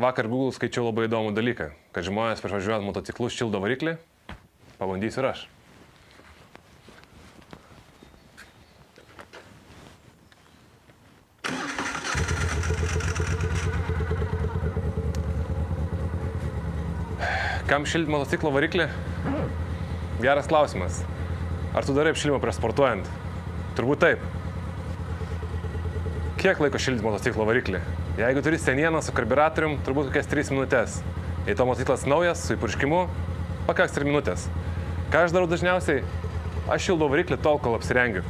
vakar Google skaičiau labai įdomų dalyką, kad žmonės prieš važiuojant motociklus šildo variklį. Pabandysiu ir aš. Kam šildyti motociklo variklį? Geras klausimas. Ar tu darai apšilimą prieš sportuojant? Turbūt taip. Kiek laiko šildyti motociklo variklį? Jeigu turi senieną su karburatorium, turbūt kokias 3 minutės. Jei to motociklas naujas, su įpurškimu, pakaks 3 minutės. Ką aš darau dažniausiai? Aš šildau variklį tol, kol apsirengiu.